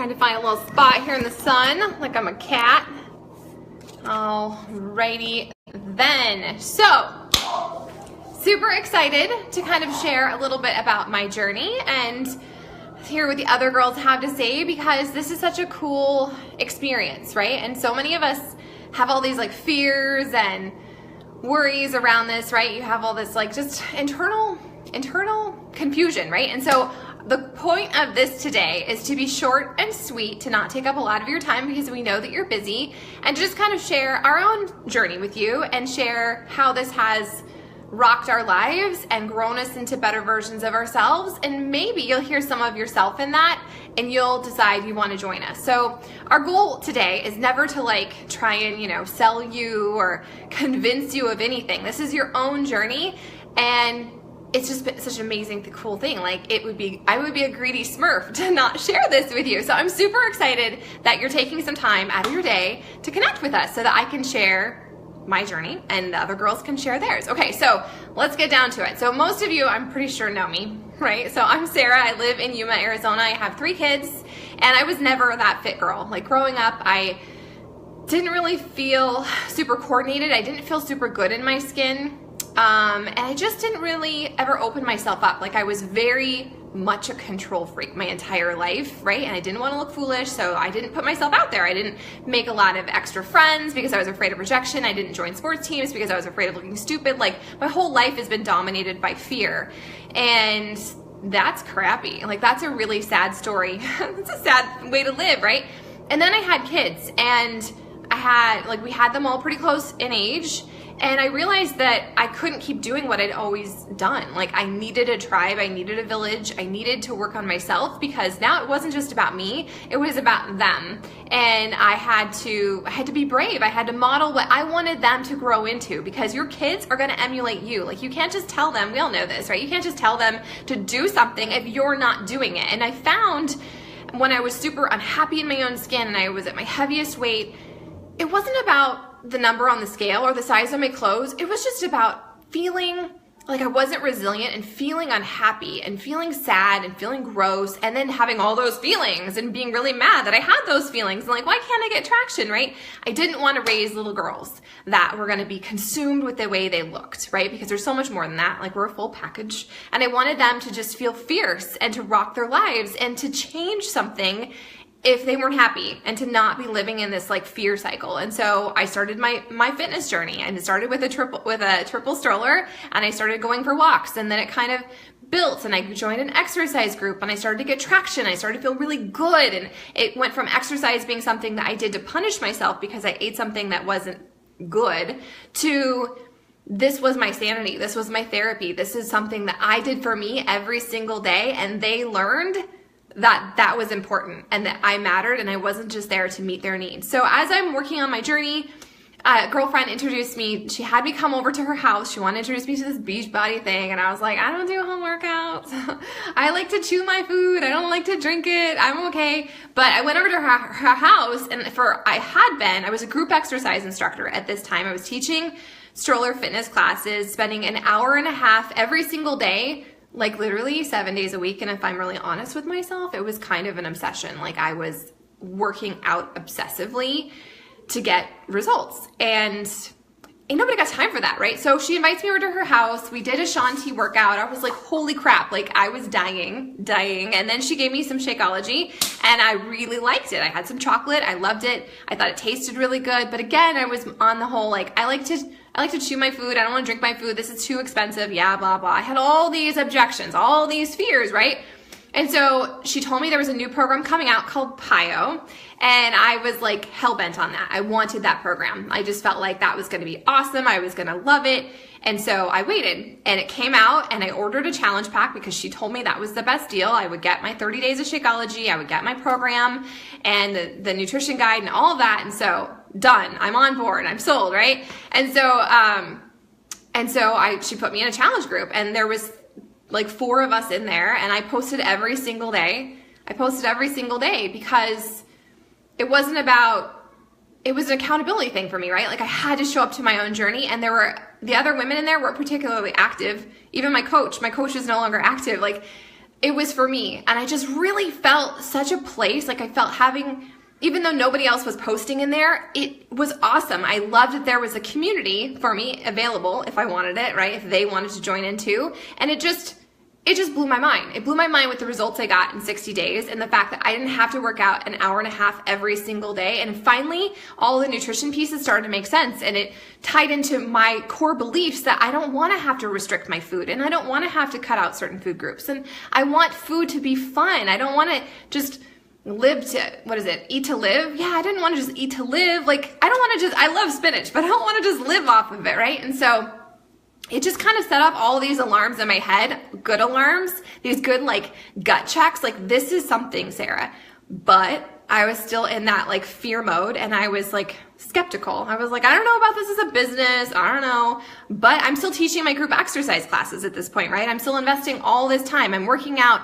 Trying to find a little spot here in the sun, like I'm a cat. Alrighty then. So, super excited to kind of share a little bit about my journey and hear what the other girls have to say, because this is such a cool experience, right? And so many of us have all these like fears and worries around this, right? You have all this like just internal confusion, right? And so the point of this today is to be short and sweet, to not take up a lot of your time because we know that you're busy, and just kind of share our own journey with you and share how this has rocked our lives and grown us into better versions of ourselves. And maybe you'll hear some of yourself in that and you'll decide you want to join us. So our goal today is never to like try and, sell you or convince you of anything. This is your own journey, and it's just been such an amazing, cool thing. Like I would be a greedy Smurf to not share this with you. So I'm super excited that you're taking some time out of your day to connect with us so that I can share my journey and the other girls can share theirs. Okay, so let's get down to it. So most of you, I'm pretty sure, know me, right? So I'm Sarah. I live in Yuma, Arizona. I have 3 kids, and I was never that fit girl. Like growing up, I didn't really feel super coordinated. I didn't feel super good in my skin. And I just didn't really ever open myself up. Like I was very much a control freak my entire life, right? And I didn't want to look foolish, so I didn't put myself out there. I didn't make a lot of extra friends because I was afraid of rejection. I didn't join sports teams because I was afraid of looking stupid. Like my whole life has been dominated by fear. And that's crappy. Like that's a really sad story. It's a sad way to live, right? And then I had kids, and we had them all pretty close in age. And I realized that I couldn't keep doing what I'd always done. Like I needed a tribe, I needed a village, I needed to work on myself, because now it wasn't just about me, it was about them. And I had to be brave. I had to model what I wanted them to grow into, because your kids are gonna emulate you. Like you can't just tell them, we all know this, right? You can't just tell them to do something if you're not doing it. And I found when I was super unhappy in my own skin and I was at my heaviest weight, it wasn't about the number on the scale or the size of my clothes. It was just about feeling like I wasn't resilient and feeling unhappy and feeling sad and feeling gross, and then having all those feelings and being really mad that I had those feelings and like, why can't I get traction, right? I didn't want to raise little girls that were going to be consumed with the way they looked, right? Because there's so much more than that. Like we're a full package, and I wanted them to just feel fierce and to rock their lives and to change something if they weren't happy, and to not be living in this like fear cycle. And so I started my fitness journey, and it started with a triple stroller, and I started going for walks, and then it kind of built, and I joined an exercise group, and I started to get traction. I started to feel really good, and it went from exercise being something that I did to punish myself because I ate something that wasn't good, to this was my sanity, this was my therapy, this is something that I did for me every single day, and they learned that was important and that I mattered, and I wasn't just there to meet their needs. So as I'm working on my journey, a girlfriend introduced me. She had me come over to her house. She wanted to introduce me to this Beachbody thing, and I was like, I don't do home workouts. I like to chew my food. I don't like to drink it. I'm okay. But I went over to her house, and I was a group exercise instructor at this time. I was teaching stroller fitness classes, spending an hour and a half every single day, like literally 7 days a week. And if I'm really honest with myself, it was kind of an obsession. Like I was working out obsessively to get results, and ain't nobody got time for that, right? So she invites me over to her house. We did a Shanti workout. I was like, holy crap, like I was dying. And then she gave me some Shakeology, and I really liked it. I had some chocolate. I loved it. I thought it tasted really good. But again, I was on the whole, like, I like to chew my food. I don't want to drink my food. This is too expensive. Yeah, blah, blah. I had all these objections, all these fears, right? And so she told me there was a new program coming out called PiYo, and I was like hell-bent on that. I wanted that program. I just felt like that was going to be awesome. I was going to love it. And so I waited, and it came out, and I ordered a challenge pack because she told me that was the best deal. I would get my 30 days of Shakeology, I would get my program and the nutrition guide and all of that. And so done. I'm on board. I'm sold, right? And so she put me in a challenge group, and there was like 4 of us in there, and I posted every single day. Because it was an accountability thing for me, right? Like I had to show up to my own journey, and the other women in there weren't particularly active. Even my coach is no longer active. Like it was for me. And I just really felt such a place, like I felt having, even though nobody else was posting in there, it was awesome. I loved that there was a community for me available if I wanted it, right? If they wanted to join in too. And it just blew my mind. It blew my mind with the results I got in 60 days and the fact that I didn't have to work out an hour and a half every single day. And finally, all the nutrition pieces started to make sense, and it tied into my core beliefs that I don't want to have to restrict my food, and I don't want to have to cut out certain food groups. And I want food to be fun. I don't want to just live to, eat to live? Yeah, I didn't want to just eat to live. Like, I love spinach, but I don't want to just live off of it, right? And so it just kind of set off all these alarms in my head, good alarms, these good like gut checks, like this is something, Sarah. But I was still in that like fear mode, and I was like skeptical. I was like, I don't know about this as a business. I don't know, but I'm still teaching my group exercise classes at this point, right? I'm still investing all this time. I'm working out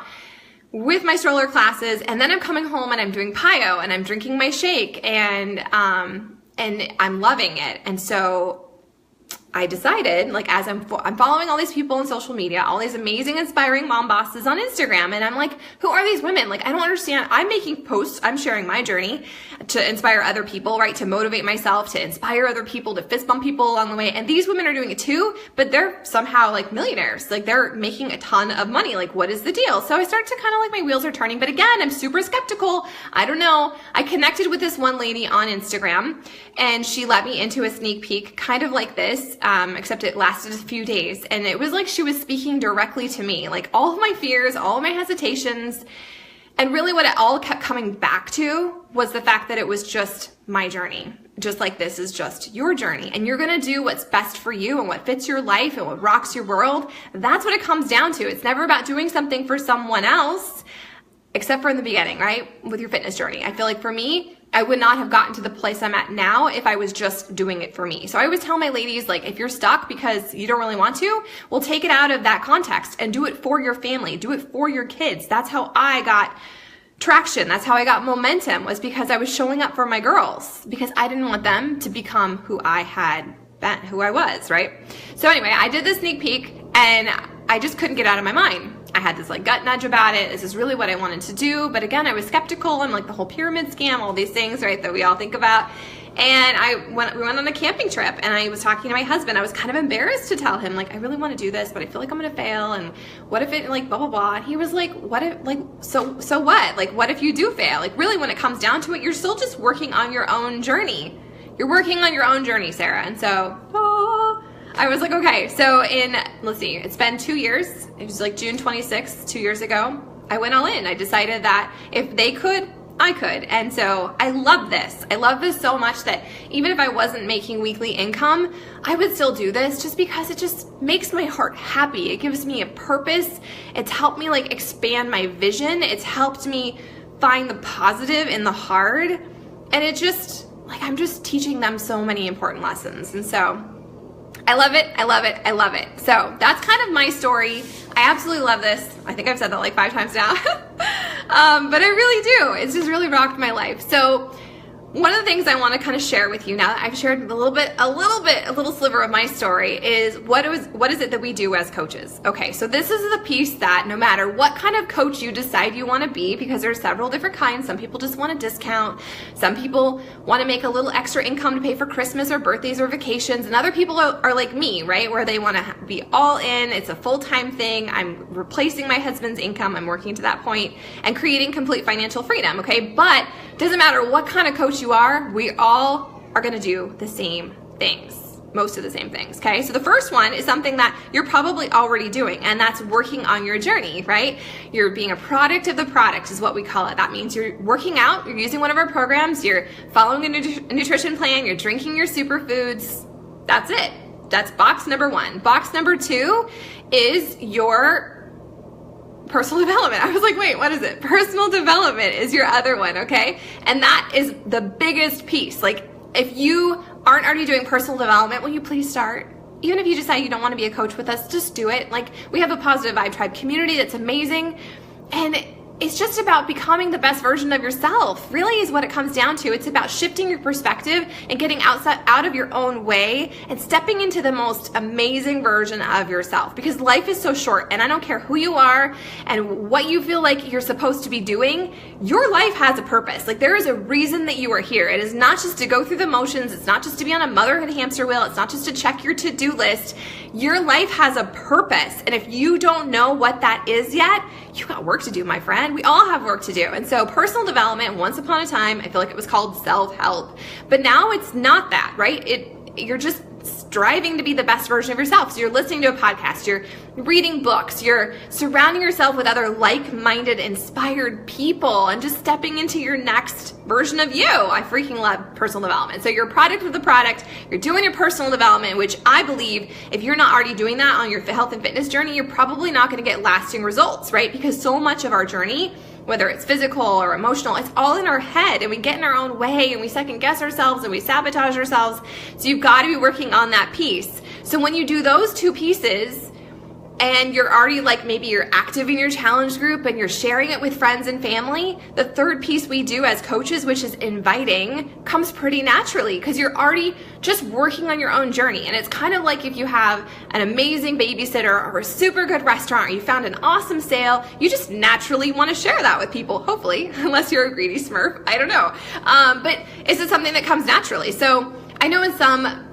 with my stroller classes, and then I'm coming home and I'm doing PiYo and I'm drinking my shake, and I'm loving it. And so I decided, like, as I'm following all these people on social media, all these amazing, inspiring mom bosses on Instagram, and I'm like, who are these women? Like, I don't understand. I'm making posts, I'm sharing my journey to inspire other people, right? To motivate myself, to inspire other people, to fist bump people along the way. And these women are doing it too, but they're somehow like millionaires. Like, they're making a ton of money. Like, what is the deal? So I start to kind of like, my wheels are turning, but again, I'm super skeptical. I don't know. I connected with this one lady on Instagram, and she let me into a sneak peek, kind of like this, except it lasted a few days. And it was like she was speaking directly to me, like all of my fears, all of my hesitations. And really what it all kept coming back to was the fact that it was just my journey. Just like this is just your journey, and you're gonna do what's best for you and what fits your life and what rocks your world. That's what it comes down to. It's never about doing something for someone else, except for in the beginning, right? With your fitness journey. I feel like for me, I would not have gotten to the place I'm at now if I was just doing it for me. So I always tell my ladies, like, if you're stuck because you don't really want to, well, take it out of that context and do it for your family. Do it for your kids. That's how I got traction. That's how I got momentum, was because I was showing up for my girls, because I didn't want them to become who I had been, who I was, right? So anyway, I did this sneak peek, and I just couldn't get out of my mind. I had this like gut nudge about it. This is really what I wanted to do. But again, I was skeptical, and like the whole pyramid scam, all these things, right, that we all think about. And we went on a camping trip, and I was talking to my husband. I was kind of embarrassed to tell him, like, I really want to do this, but I feel like I'm going to fail. And what if it like blah, blah, blah. And he was like, what if, like, so what? Like, what if you do fail? Like, really, when it comes down to it, you're still just working on your own journey. You're working on your own journey, Sarah. And so, I was like, okay, so let's see, it's been 2 years. It was like June 26th, 2 years ago. I went all in. I decided that if they could, I could. And so I love this. I love this so much that even if I wasn't making weekly income, I would still do this just because it just makes my heart happy. It gives me a purpose. It's helped me like expand my vision. It's helped me find the positive in the hard. And it just, like, I'm just teaching them so many important lessons. And so I love it. I love it. I love it. So that's kind of my story. I absolutely love this. I think I've said that like 5 times now. But I really do. It's just really rocked my life. So one of the things I want to kind of share with you now that I've shared a little sliver of my story is what is it that we do as coaches? Okay, so this is the piece that no matter what kind of coach you decide you want to be, because there's several different kinds. Some people just want a discount. Some people want to make a little extra income to pay for Christmas or birthdays or vacations. And other people are like me, right? Where they want to be all in. It's a full-time thing. I'm replacing my husband's income. I'm working to that point and creating complete financial freedom, okay? But it doesn't matter what kind of coach you are, we all are going to do the same things, most of the same things, okay? So the first one is something that you're probably already doing, and that's working on your journey, right? You're being a product of the product is what we call it. That means you're working out, you're using one of our programs, you're following a nutrition plan, you're drinking your superfoods. That's it. That's box number 1. Box number 2 is your personal development. I was like, wait, what is it? Personal development is your other one, okay? And that is the biggest piece. Like, if you aren't already doing personal development, will you please start? Even if you decide you don't want to be a coach with us, just do it. Like, we have a Positive Vibe Tribe community that's amazing. And it's just about becoming the best version of yourself, really is what it comes down to. It's about shifting your perspective and getting out of your own way and stepping into the most amazing version of yourself, because life is so short, and I don't care who you are and what you feel like you're supposed to be doing, your life has a purpose. Like, there is a reason that you are here. It is not just to go through the motions. It's not just to be on a motherhood hamster wheel. It's not just to check your to-do list. Your life has a purpose. And if you don't know what that is yet, you got work to do, my friend. We all have work to do. And so personal development, once upon a time, I feel like it was called self-help, but now it's not that, right? You're just striving to be the best version of yourself. So you're listening to a podcast, you're reading books, you're surrounding yourself with other like-minded, inspired people, and just stepping into your next version of you. I freaking love personal development. So you're a product of the product, you're doing your personal development, which I believe if you're not already doing that on your health and fitness journey, you're probably not going to get lasting results, right? Because so much of our journey, whether it's physical or emotional, it's all in our head, and we get in our own way, and we second guess ourselves, and we sabotage ourselves. So you've got to be working on that piece. So when you do those two pieces, and you're already like, maybe you're active in your challenge group and you're sharing it with friends and family, the third piece we do as coaches, which is inviting, comes pretty naturally, because you're already just working on your own journey. And it's kind of like if you have an amazing babysitter or a super good restaurant, or you found an awesome sale, you just naturally want to share that with people, hopefully, unless you're a greedy Smurf, I don't know. But is it something that comes naturally? So I know in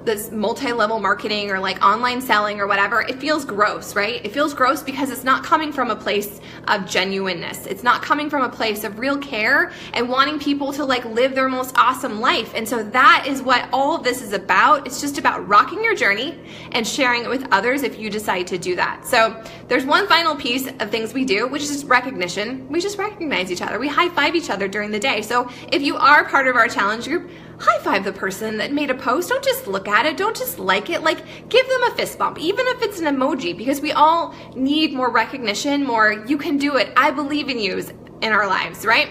this multi-level marketing or like online selling or whatever, it feels gross, right? It feels gross because it's not coming from a place of genuineness. It's not coming from a place of real care and wanting people to like live their most awesome life. And so that is what all of this is about. It's just about rocking your journey and sharing it with others if you decide to do that. So there's one final piece of things we do, which is recognition. We just recognize each other. We high five each other during the day. So if you are part of our challenge group, high five the person that made a post. Don't just look at it. Don't just like it. Like, give them a fist bump, even if it's an emoji, because we all need more recognition, more "you can do it, I believe in you" in our lives, right?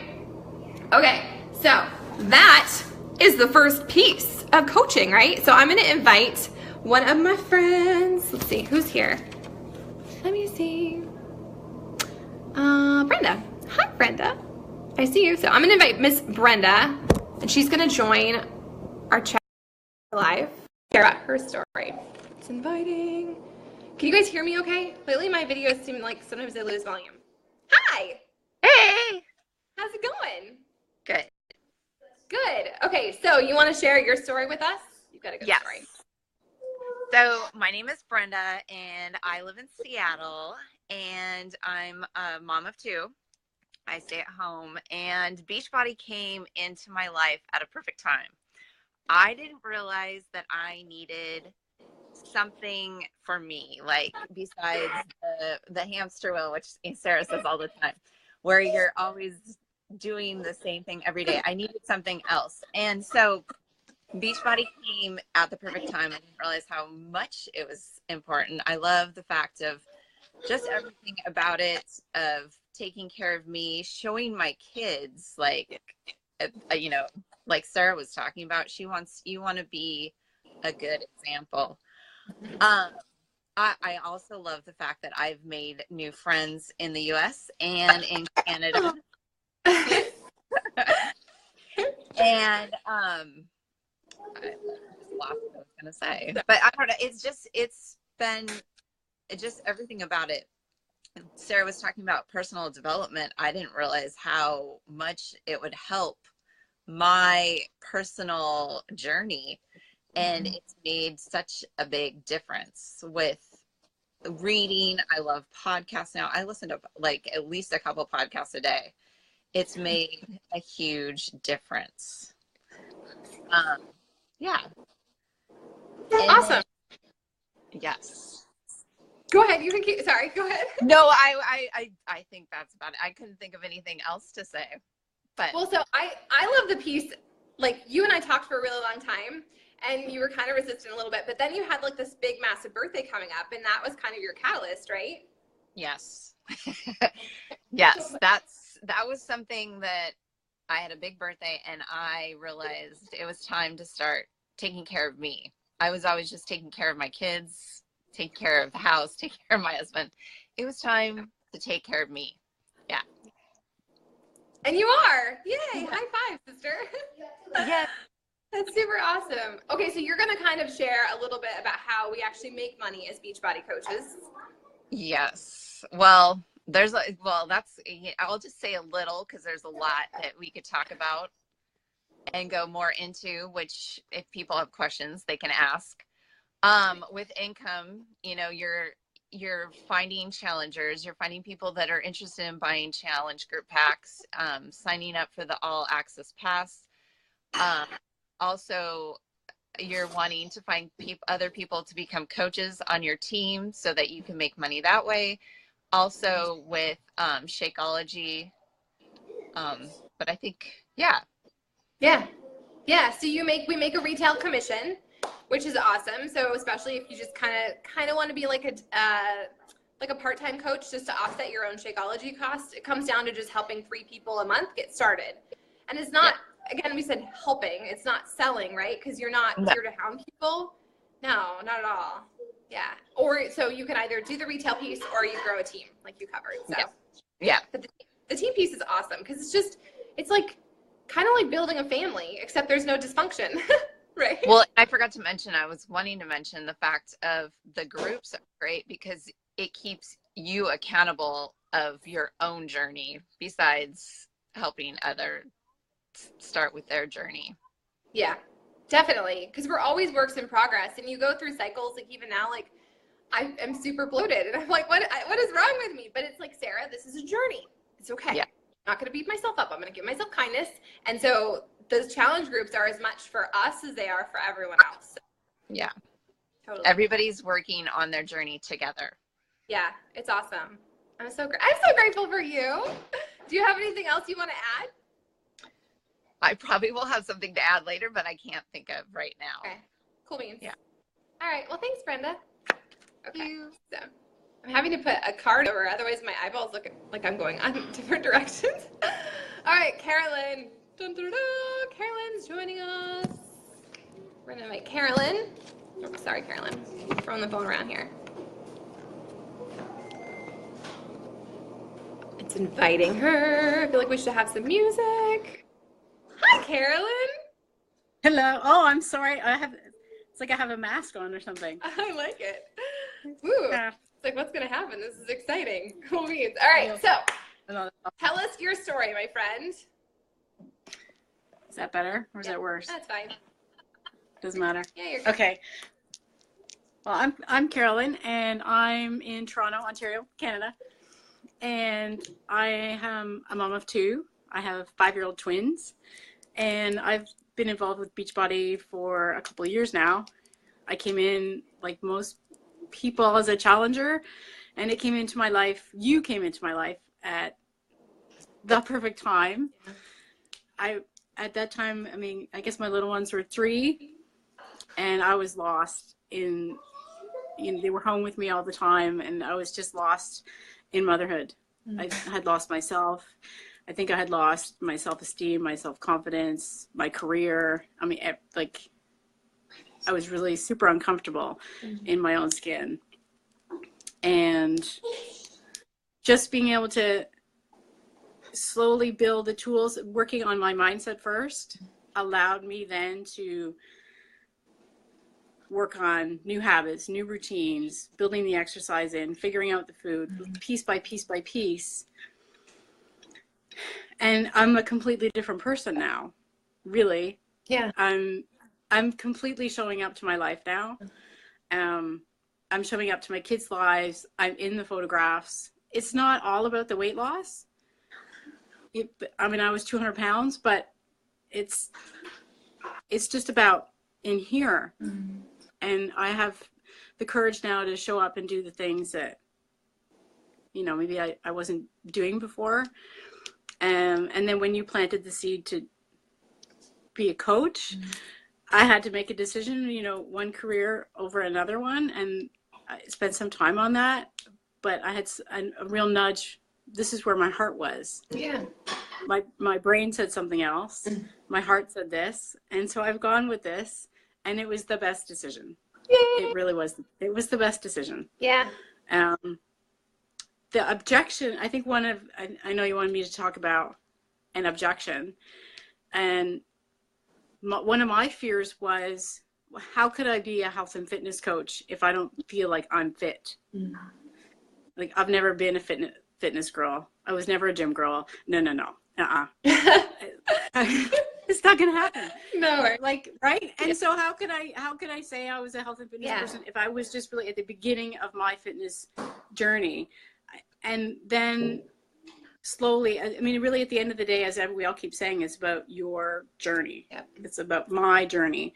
Okay, so that is the first piece of coaching, right? So I'm going to invite one of my friends. Let's see, who's here? Let me see. Brenda. Hi, Brenda. I see you. So I'm going to invite Miss Brenda, and she's going to join our chat live. Share about her story. It's inviting. Can you guys hear me okay? Lately my videos seem like sometimes they lose volume. Hi! Hey! How's it going? Good. Good. Okay, so you want to share your story with us? You've got a good story. So my name is Brenda, and I live in Seattle, and I'm a mom of two. I stay at home, and Beachbody came into my life at a perfect time. I didn't realize that I needed something for me, like besides the hamster wheel, which Sarah says all the time, where you're always doing the same thing every day. I needed something else. And so Beachbody came at the perfect time. I didn't realize how much it was important. I love the fact of just everything about it, of taking care of me, showing my kids, like, you know, like Sarah was talking about, you want to be a good example. I also love the fact that I've made new friends in the US and in Canada. And I lost what I was gonna say, but I don't know. It's been everything about it. Sarah was talking about personal development. I didn't realize how much it would help my personal journey, and it's made such a big difference with reading. I love podcasts now. I listen to like at least a couple podcasts a day. It's made a huge difference. Yeah. Awesome. Yes. Go ahead. You can keep. Sorry. Go ahead. No, I think that's about it. I couldn't think of anything else to say. But well, so I love the piece. Like, you and I talked for a really long time, and you were kind of resistant a little bit, but then you had like this big massive birthday coming up, and that was kind of your catalyst, right? Yes. Yes, that was something that I had a big birthday, and I realized it was time to start taking care of me. I was always just taking care of my kids, taking care of the house, taking care of my husband. It was time to take care of me. Yeah. And you are. Yay. High five, sister. Yes. That's super awesome. Okay, so you're going to kind of share a little bit about how we actually make money as Beachbody coaches. Yes. Well, I'll just say a little because there's a lot that we could talk about and go more into, which if people have questions, they can ask. With income, you're finding challengers, you're finding people that are interested in buying challenge group packs, signing up for the all access pass. Also, you're wanting to find other people to become coaches on your team so that you can make money that way. Also with Shakeology. But I think, yeah. Yeah, so we make a retail commission, which is awesome. So especially if you just kind of want to be like a part-time coach just to offset your own Shakeology costs, it comes down to just helping 3 people a month get started. And it's not, again, we said helping, it's not selling, right? Because you're not here to hound people. No, not at all. Yeah. Or so you can either do the retail piece or you grow a team like you covered. So yeah. But the team piece is awesome because it's like kind of like building a family, except there's no dysfunction. Right. Well, I forgot to mention, I was wanting to mention the fact of the groups are great because it keeps you accountable of your own journey besides helping others start with their journey. Yeah, definitely. Because we're always works in progress and you go through cycles. Like even now, like I am super bloated and I'm like, what is wrong with me? But it's like, Sarah, this is a journey. It's okay. Yeah. I'm not going to beat myself up. I'm going to give myself kindness. And so those challenge groups are as much for us as they are for everyone else. Yeah. Totally. Everybody's working on their journey together. Yeah, it's awesome. I'm so grateful for you. Do you have anything else you want to add? I probably will have something to add later, but I can't think of right now. Okay. Cool beans. Yeah. All right. Well, thanks, Brenda. Okay. So I'm having to put a card over, otherwise my eyeballs look like I'm going on different directions. All right, Carolyn. Dun, dun, dun. Carolyn's joining us. We're gonna invite Carolyn. Oh, sorry, Carolyn. Throwing the phone around here. It's inviting her. I feel like we should have some music. Hi, Carolyn. Hello. Oh, I'm sorry. It's like I have a mask on or something. I like it. Woo. Yeah. It's like, what's going to happen? This is exciting. Cool beans. All right. So tell us your story, my friend. Is that better or is that worse? That's fine. Doesn't matter. Yeah, you're good. Okay. Well, I'm Carolyn and I'm in Toronto, Ontario, Canada. And I am a mom of 2. I have 5-year-old twins. And I've been involved with Beachbody for a couple of years now. I came in, like most people, as a challenger, and it came into my life. You came into my life at the perfect time. At that time, I mean, I guess my little ones were 3, and I was lost in, they were home with me all the time, and I was just lost in motherhood. I had lost myself. I think I had lost my self-esteem, my self-confidence, my career. I mean, like, I was really super uncomfortable in my own skin. And just being able to slowly build the tools, working on my mindset first, allowed me then to work on new habits, new routines, building the exercise in, figuring out the food, piece by piece by piece. And I'm a completely different person now, really. Yeah. I'm completely showing up to my life now. I'm showing up to my kids' lives. I'm in the photographs. It's not all about the weight loss. I mean, I was 200 pounds, but it's just about in here. Mm-hmm. And I have the courage now to show up and do the things that, maybe I wasn't doing before. And then when you planted the seed to be a coach, mm-hmm. I had to make a decision, one career over another one. And I spent some time on that, but I had a real nudge. This is where my heart was. Yeah. My brain said something else. Mm-hmm. My heart said this. And so I've gone with this, and it was the best decision. Yay. It really was. It was the best decision. Yeah. The objection, I think I know you wanted me to talk about an objection. And one of my fears was, how could I be a health and fitness coach if I don't feel like I'm fit? Mm-hmm. Like, I've never been a fitness girl. I was never a gym girl. No. It's not gonna happen. No. Like, right? And so how could I say I was a health and fitness person if I was just really at the beginning of my fitness journey? And then slowly, I mean, really at the end of the day, as we all keep saying, it's about your journey. Yep. It's about my journey.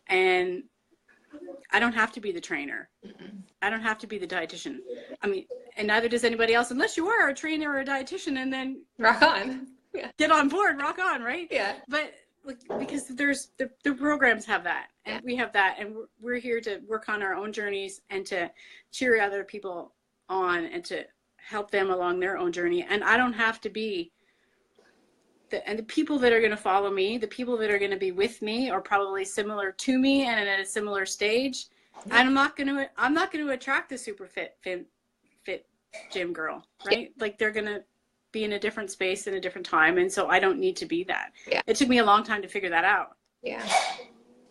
And I don't have to be the trainer. Mm-mm. I don't have to be the dietitian. I mean, and neither does anybody else, unless you are a trainer or a dietitian, and then rock on. Yeah. Get on board, rock on, right? Yeah. But like, because there's the programs have that, and we have that, and we're here to work on our own journeys and to cheer other people on and to help them along their own journey. And I don't have to be the people that are going to follow me, the people that are going to be with me are probably similar to me and at a similar stage. Yeah. And I'm not going to attract the super fit gym girl, right? Yeah. Like, they're going to be in a different space in a different time, and so I don't need to be that. Yeah. It took me a long time to figure that out.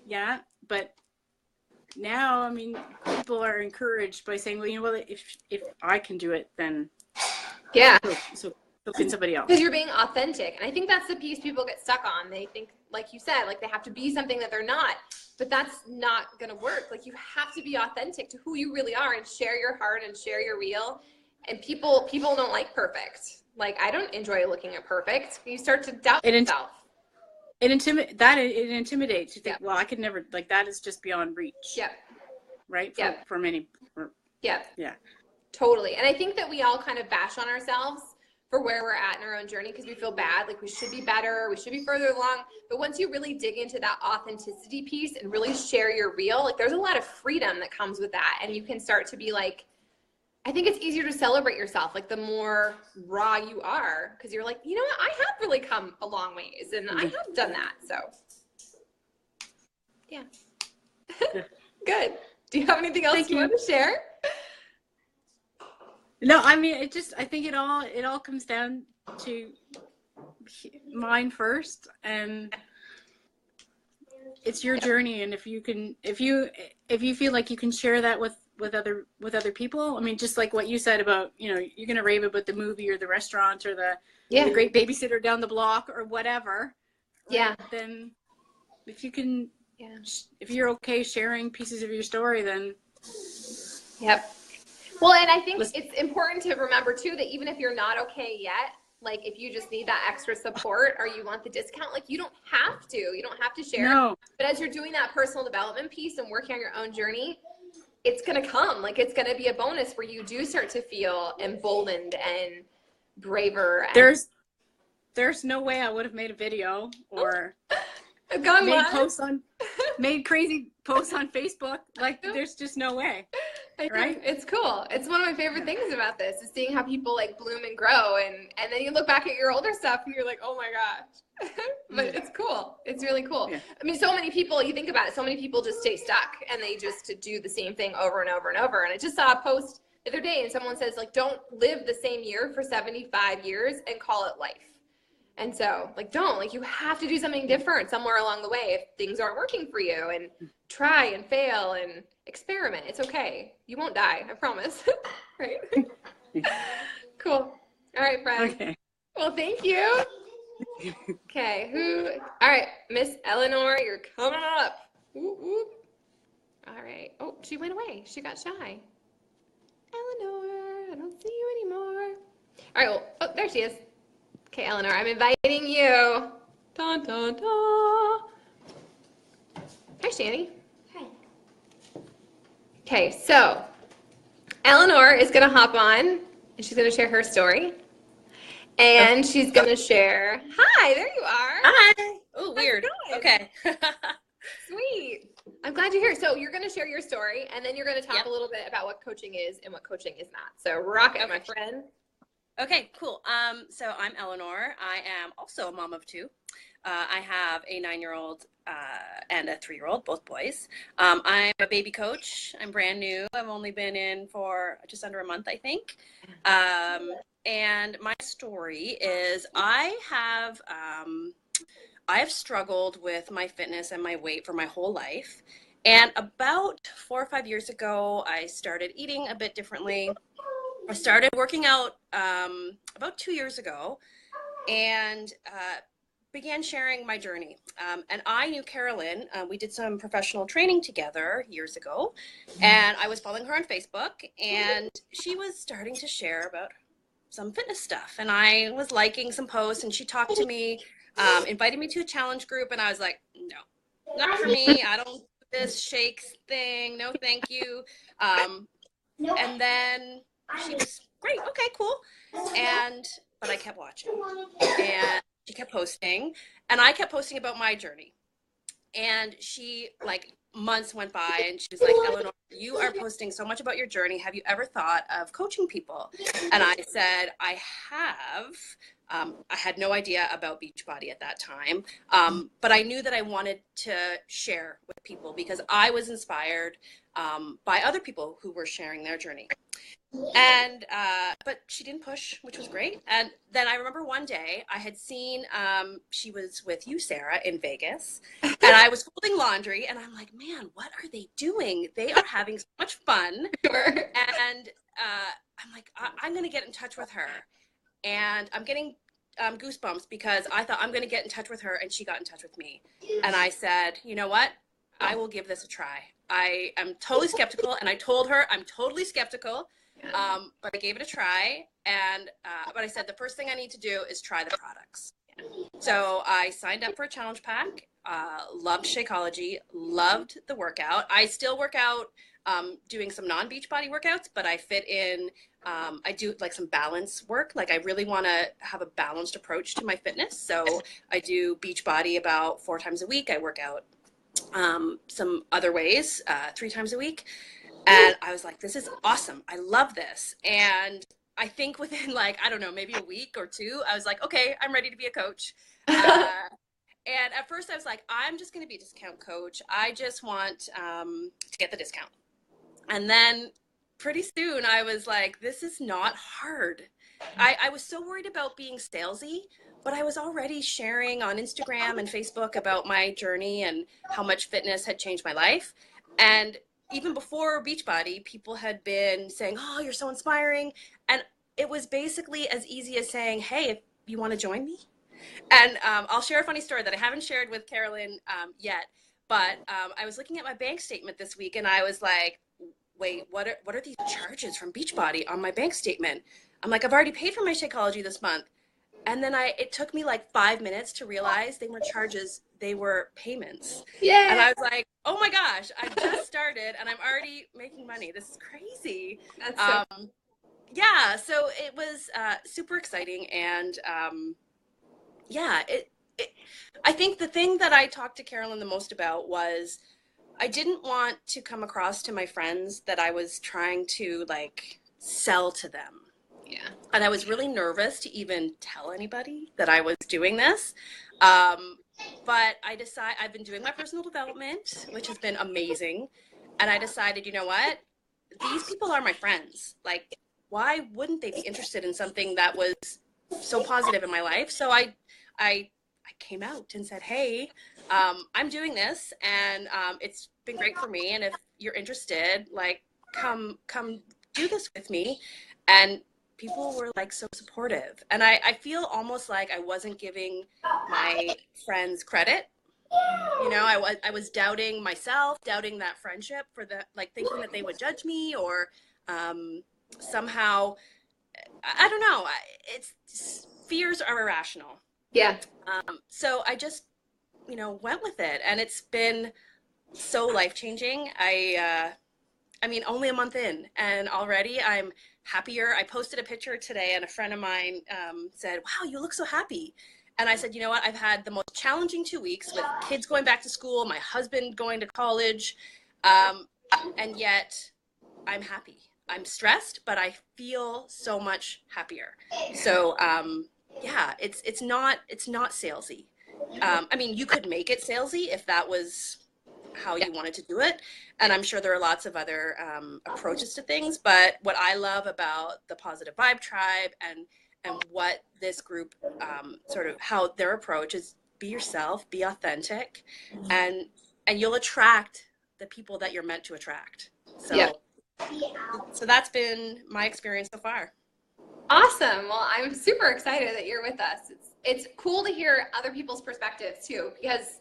Yeah, but now, I mean, people are encouraged by saying, well, you know what, if I can do it, then so can somebody else. Because you're being authentic, and I think that's the piece people get stuck on. They think, like you said, like they have to be something that they're not, but that's not going to work. Like, you have to be authentic to who you really are and share your heart and share your real. And people don't like perfect. Like, I don't enjoy looking at perfect. You start to doubt yourself. It intimidates. You think, well, I could never, like, that is just beyond reach. Yeah. Right? For many. Yeah. Totally. And I think that we all kind of bash on ourselves for where we're at in our own journey because we feel bad. Like, we should be better. We should be further along. But once you really dig into that authenticity piece and really share your real, like, there's a lot of freedom that comes with that. And you can start to be like, I think it's easier to celebrate yourself, like, the more raw you are, because you're like, you know what, I have really come a long ways, and I have done that, so. Yeah. Good. Do you have anything else you want to share? No, I mean, I think it all comes down to mine first, and it's your journey, and if you feel like you can share that with other people. I mean, just like what you said about, you know, you're going to rave about the movie or the restaurant or the great babysitter down the block or whatever. Right? Then if you can, if you're okay sharing pieces of your story, then. Yep. Well, and I think it's important to remember too, that even if you're not okay yet, like, if you just need that extra support or you want the discount, like, you don't have to share. No. But as you're doing that personal development piece and working on your own journey, it's going to come. Like, it's going to be a bonus where you do start to feel emboldened and braver. And there's no way I would have made a video or made crazy posts on Facebook. Like, there's just no way. Right? It's cool. It's one of my favorite things about this is seeing how people, like, bloom and grow. And then you look back at your older stuff and you're like, oh my gosh. But it's cool. It's really cool. Yeah. I mean, so many people, you think about it, so many people just stay stuck and they just do the same thing over and over and over. And I just saw a post the other day and someone says, like, don't live the same year for 75 years and call it life. And so, like, don't, like, you have to do something different somewhere along the way if things aren't working for you, and try and fail and experiment. It's okay. You won't die. I promise. Right? Cool. All right, friend. Okay. Well, thank you. Okay. All right. Miss Eleanor, you're coming up. Ooh, ooh. All right. Oh, she went away. She got shy. Eleanor, I don't see you anymore. All right. Well, oh, there she is. Okay, Eleanor, I'm inviting you. Dun, dun, dun. Hi, Shani. Hi. Okay, so Eleanor is going to hop on, and she's going to share her story. And she's going to share. Hi, there you are. Hi. Oh, weird. Okay. Sweet. I'm glad you're here. So you're going to share your story, and then you're going to talk a little bit about what coaching is and what coaching is not. So rock it, my friend. Okay, cool. So I'm Eleanor. I am also a mom of two. I have a 9-year-old and a 3-year-old, both boys. I'm a baby coach. I'm brand new. I've only been in for just under a month, I think. And my story is I have struggled with my fitness and my weight for my whole life. And about 4 or 5 years ago, I started eating a bit differently. I started working out about 2 years ago and began sharing my journey. And I knew Carolyn. We did some professional training together years ago, and I was following her on Facebook, and she was starting to share about some fitness stuff. And I was liking some posts, and she talked to me, invited me to a challenge group, and I was like, no, not for me. I don't do this shakes thing. No, thank you. And then she was great. Okay, cool. But I kept watching, and she kept posting, and I kept posting about my journey. And she, like, months went by, and she was like, Eleanor, you are posting so much about your journey. Have you ever thought of coaching people? And I said, I have. I had no idea about Beachbody at that time, but I knew that I wanted to share with people because I was inspired by other people who were sharing their journey. And but she didn't push, which was great. And then I remember one day I had seen she was with you, Sarah, in Vegas, and I was folding laundry, and I'm like, man, what are they doing? They are having so much fun. Sure. And I'm like, I'm gonna get in touch with her, and I'm getting goosebumps because I thought I'm gonna get in touch with her, and she got in touch with me. And I said, you know what? I will give this a try. I am totally skeptical, and I told her I'm totally skeptical. But I gave it a try, and but I said the first thing I need to do is try the products. So I signed up for a challenge pack, loved Shakeology, loved the workout. I still work out doing some non-Beachbody workouts, but I fit in, I do like some balance work. Like I really want to have a balanced approach to my fitness. So I do Beachbody about 4 times a week. I work out some other ways 3 times a week. And I was like, this is awesome. I love this. And I think within like, I don't know, maybe a week or 2, I was like, okay, I'm ready to be a coach. And at first I was like, I'm just going to be a discount coach. I just want to get the discount. And then pretty soon I was like, this is not hard. I was so worried about being salesy, but I was already sharing on Instagram and Facebook about my journey and how much fitness had changed my life. And even before Beachbody, people had been saying, oh, you're so inspiring. And it was basically as easy as saying, hey, if you want to join me. And I'll share a funny story that I haven't shared with Carolyn yet. But I was looking at my bank statement this week, and I was like, wait, what are these charges from Beachbody on my bank statement? I'm like, I've already paid for my Shakeology this month. And then it took me like 5 minutes to realize they weren't charges, they were payments. Yeah. And I was like, oh my gosh, I just started and I'm already making money. This is crazy. That's so yeah, so it was super exciting. And yeah, I think the thing that I talked to Carolyn the most about was I didn't want to come across to my friends that I was trying to like sell to them. Yeah. And I was really nervous to even tell anybody that I was doing this. But I've been doing my personal development, which has been amazing. And I decided, you know what? These people are my friends. Like, why wouldn't they be interested in something that was so positive in my life? So I came out and said, hey, I'm doing this, and it's been great for me. And if you're interested, like, come do this with me. And people were like so supportive. And I feel almost like I wasn't giving my friends credit. You know, I was doubting myself, doubting that friendship thinking that they would judge me or somehow, I don't know. Fears are irrational. Yeah. So I just, went with it, and it's been so life-changing. I mean, only a month in, and already I'm happier. I posted a picture today, and a friend of mine said, wow, you look so happy. And I said, you know what? I've had the most challenging 2 weeks with kids going back to school, my husband going to college, and yet I'm happy. I'm stressed, but I feel so much happier. So yeah, it's not salesy. I mean, you could make it salesy if that was how you wanted to do it. And I'm sure there are lots of other approaches to things. But what I love about the Positive Vibe Tribe and what this group sort of how their approach is, be yourself, be authentic, and you'll attract the people that you're meant to attract. So, so that's been my experience so far. Awesome. Well, I'm super excited that you're with us. It's cool to hear other people's perspectives too, because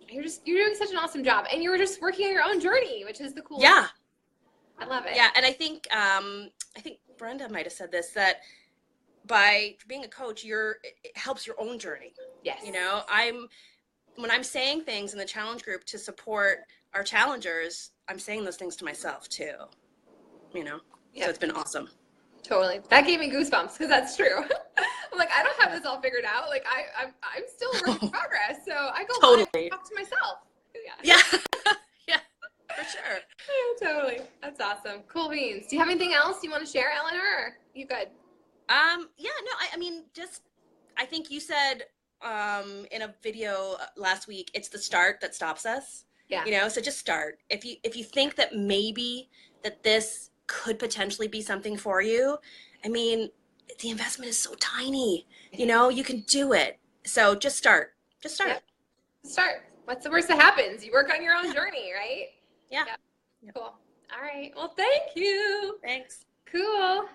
you're doing such an awesome job, and you're just working on your own journey, which is the coolest. Yeah, I love it. yeah, and I think Brenda might have said this, that by being a coach, it helps your own journey. Yes. You know, when I'm saying things in the challenge group to support our challengers, I'm saying those things to myself too. You know, so it's been awesome. Totally. That gave me goosebumps because that's true. I'm like, I don't have this all figured out. Like I'm still a work in progress. So I go totally talk to myself. Yeah. Yeah, for sure. Totally. That's awesome. Cool beans. Do you have anything else you want to share, Eleanor? Or you good? Yeah, no, I mean, I think you said in a video last week, it's the start that stops us. Yeah. You know, so just start. If you think that maybe that this could potentially be something for you, I mean, the investment is so tiny. You know, you can do it. So just start. Just start. Yeah. Start. What's the worst that happens? You work on your own journey, right? Yeah. Yep. Cool. All right. Well, thank you. Thanks. Cool.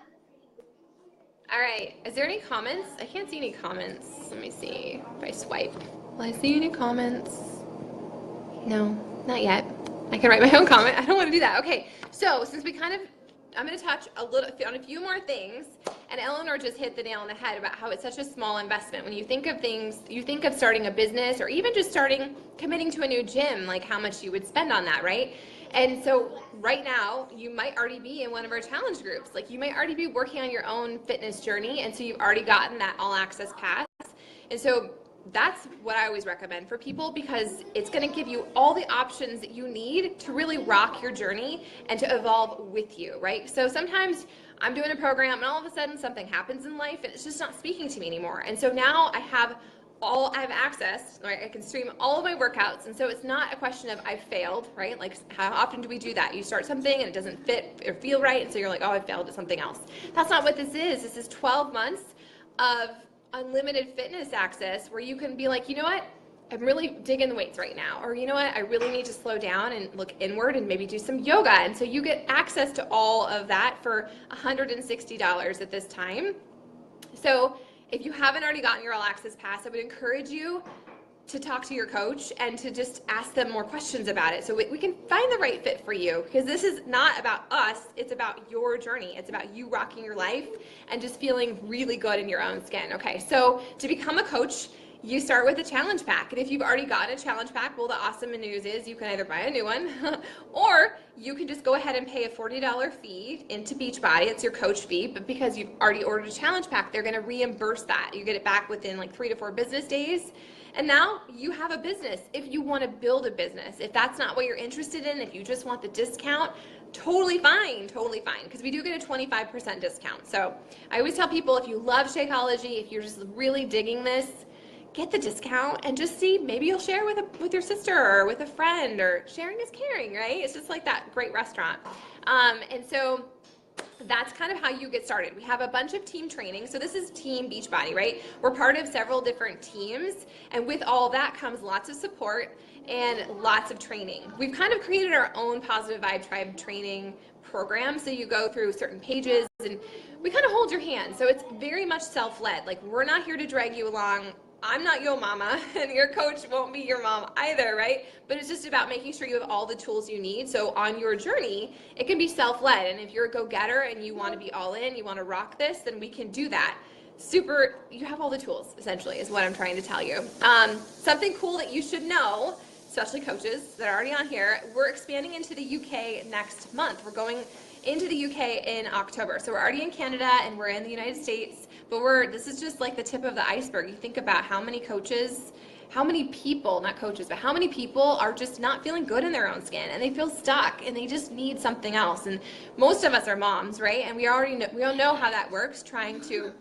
All right. Is there any comments? I can't see any comments. Let me see if I swipe. Will I see any comments? No, not yet. I can write my own comment. I don't want to do that. Okay. So since I'm going to touch on a few more things, and Eleanor just hit the nail on the head about how it's such a small investment. When you think of things, you think of starting a business or even just committing to a new gym, like how much you would spend on that, right? And so right now, you might already be in one of our challenge groups. Like you might already be working on your own fitness journey, and so you've already gotten that all access pass. And so that's what I always recommend for people, because it's going to give you all the options that you need to really rock your journey and to evolve with you, right? So sometimes I'm doing a program and all of a sudden something happens in life and it's just not speaking to me anymore. And so now I have access, right? I can stream all of my workouts. And so it's not a question of I've failed, right? Like how often do we do that? You start something and it doesn't fit or feel right. And so you're like, oh, I failed at something else. That's not what this is. This is 12 months of unlimited fitness access where you can be like, you know what? I'm really digging the weights right now. Or you know what? I really need to slow down and look inward and maybe do some yoga. And so you get access to all of that for $160 at this time. So if you haven't already gotten your all access pass, I would encourage you to talk to your coach and to just ask them more questions about it so we can find the right fit for you, because this is not about us, it's about your journey. It's about you rocking your life and just feeling really good in your own skin. Okay, so to become a coach, you start with a challenge pack. And if you've already gotten a challenge pack, well, the awesome news is you can either buy a new one or you can just go ahead and pay a $40 fee into Beachbody. It's your coach fee, but because you've already ordered a challenge pack, they're going to reimburse that. You get it back within like 3 to 4 business days. And now you have a business. If you want to build a business, if that's not what you're interested in, if you just want the discount, totally fine, because we do get a 25% discount. So I always tell people, if you love Shakeology, if you're just really digging this, get the discount and just see, maybe you'll share with your sister or with a friend, or sharing is caring, right? It's just like that great restaurant. And so that's kind of how you get started. We have a bunch of team training. So this is Team Beachbody, right? We're part of several different teams. And with all that comes lots of support and lots of training. We've kind of created our own Positive Vibe Tribe training program. So you go through certain pages and we kind of hold your hand. So it's very much self-led. Like, we're not here to drag you along. I'm not your mama, and your coach won't be your mom either, right? But it's just about making sure you have all the tools you need. So on your journey, it can be self-led. And if you're a go-getter and you want to be all in, you want to rock this, then we can do that. You have all the tools, essentially, is what I'm trying to tell you. Something cool that you should know, especially coaches that are already on here, we're expanding into the UK next month. We're going into the UK in October. So we're already in Canada and we're in the United States, but this is just like the tip of the iceberg. You think about how many people, not coaches, but how many people are just not feeling good in their own skin and they feel stuck and they just need something else. And most of us are moms, right? And we all know how that works, trying to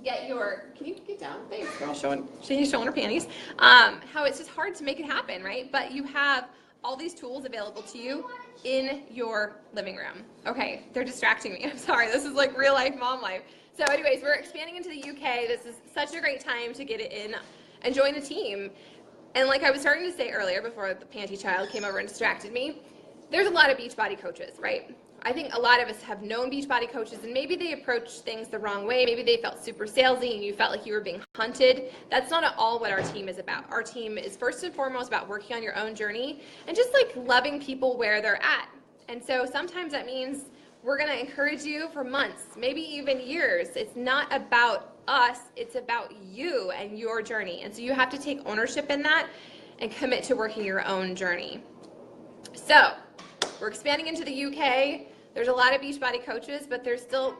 get your, can you get down? Thanks, girl, she's showing her panties. How it's just hard to make it happen, right? But you have all these tools available to you in your living room. Okay, they're distracting me. I'm sorry, this is like real life mom life. So anyways, we're expanding into the UK. This is such a great time to get it in and join the team. And like I was starting to say earlier before the panty child came over and distracted me, there's a lot of Beachbody coaches, right? I think a lot of us have known Beachbody coaches and maybe they approached things the wrong way. Maybe they felt super salesy and you felt like you were being hunted. That's not at all what our team is about. Our team is first and foremost about working on your own journey and just like loving people where they're at. And so sometimes that means we're going to encourage you for months, maybe even years. It's not about us, it's about you and your journey. And so you have to take ownership in that and commit to working your own journey. So we're expanding into the UK. There's a lot of Beachbody coaches, but there's still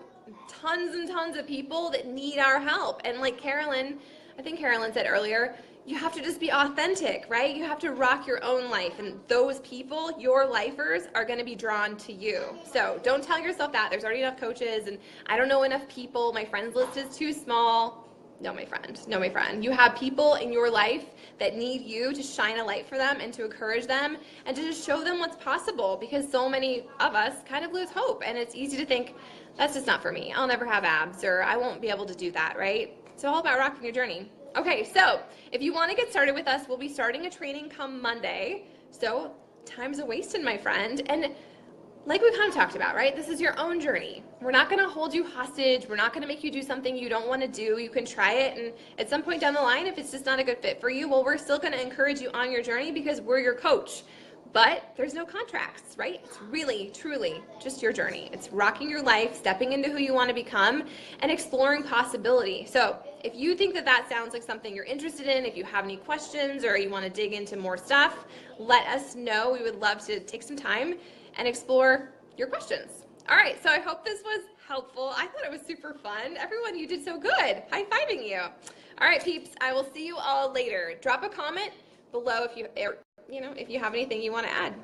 tons and tons of people that need our help. And like Carolyn, I think Carolyn said earlier, you have to just be authentic, right? You have to rock your own life. And those people, your lifers, are going to be drawn to you. So don't tell yourself that. There's already enough coaches and I don't know enough people. My friends list is too small. No, my friend. No, my friend. You have people in your life that need you to shine a light for them and to encourage them and to just show them what's possible, because so many of us kind of lose hope and it's easy to think, that's just not for me. I'll never have abs, or I won't be able to do that, right? It's all about rocking your journey. Okay, so if you want to get started with us, we'll be starting a training come Monday. So time's a wasted, my friend. And like we kind of talked about, right? This is your own journey. We're not going to hold you hostage. We're not going to make you do something you don't want to do. You can try it, and at some point down the line, if it's just not a good fit for you, well, we're still going to encourage you on your journey because we're your coach. But there's no contracts, right? It's really, truly just your journey. It's rocking your life, stepping into who you want to become, and exploring possibility. So if you think that that sounds like something you're interested in, if you have any questions or you want to dig into more stuff, let us know. We would love to take some time and explore your questions. All right, so I hope this was helpful. I thought it was super fun. Everyone, you did so good. High-fiving you. All right, peeps, I will see you all later. Drop a comment below if you have anything you want to add.